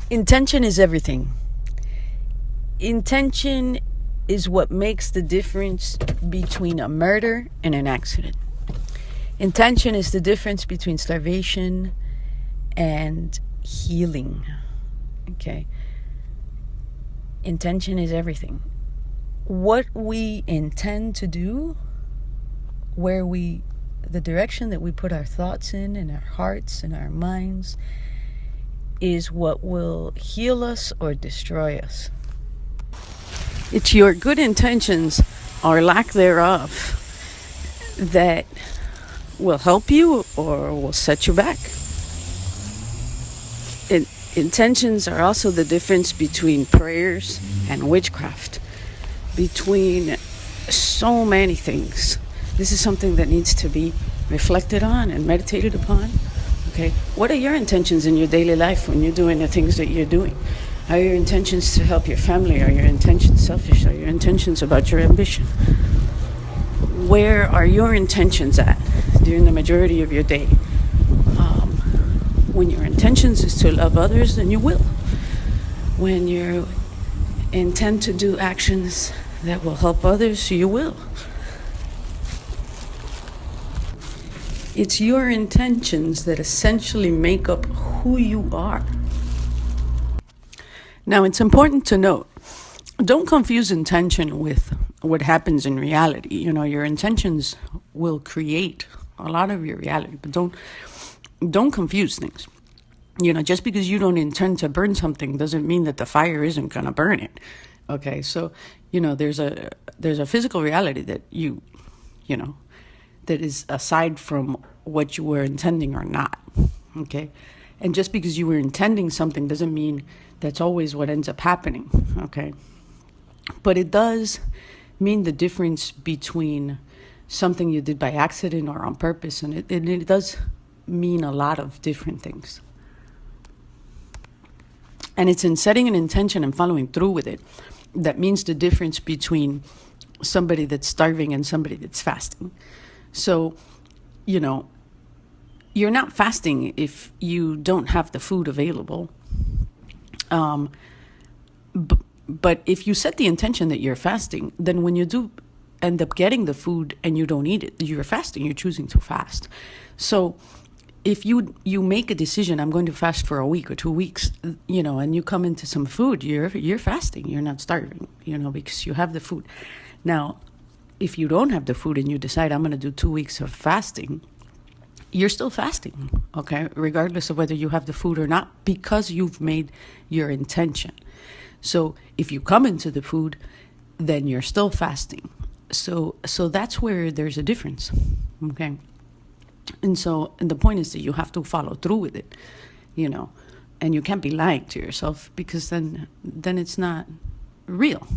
Intention is everything. Intention is what makes the difference between a murder and an accident. Intention is the difference between starvation and healing. Okay? Intention is everything. What we intend to do, the direction that we put our thoughts in and our hearts and our minds, is what will heal us or destroy us. It's your good intentions or lack thereof that will help you or will set you back. Intentions are also the difference between prayers and witchcraft, between so many things. This is something that needs to be reflected on and meditated upon. Okay, what are your intentions in your daily life when you're doing the things that you're doing? Are your intentions to help your family? Are your intentions selfish? Are your intentions about your ambition? Where are your intentions at during the majority of your day? When your intentions is to love others, then you will. When you intend to do actions that will help others, you will. It's your intentions that essentially make up who you are. Now, it's important to note, don't confuse intention with what happens in reality. Your intentions will create a lot of your reality, but don't confuse things. Just because you don't intend to burn something doesn't mean that the fire isn't going to burn it. Okay, so, there's a physical reality that that is aside from what you were intending or not. Okay, and just because you were intending something doesn't mean that's always what ends up happening. Okay, but it does mean the difference between something you did by accident or on purpose, and it does mean a lot of different things. And it's in setting an intention and following through with it that means the difference between somebody that's starving and somebody that's fasting. So, you're not fasting if you don't have the food available. But if you set the intention that you're fasting, then when you do end up getting the food and you don't eat it, you're fasting, you're choosing to fast. So if you make a decision, I'm going to fast for a week or 2 weeks, and you come into some food, you're fasting, you're not starving, because you have the food. Now, if you don't have the food and you decide I'm going to do 2 weeks of fasting, you're still fasting, okay, regardless of whether you have the food or not, because you've made your intention. So if you come into the food, then you're still fasting. So that's where there's a difference, okay? And the point is that you have to follow through with it, and you can't be lying to yourself, because then it's not real,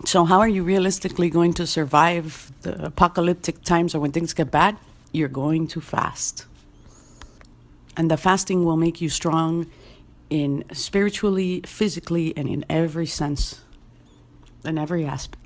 So how are you realistically going to survive the apocalyptic times or when things get bad? You're going to fast. And the fasting will make you strong in spiritually, physically, and in every sense, in every aspect.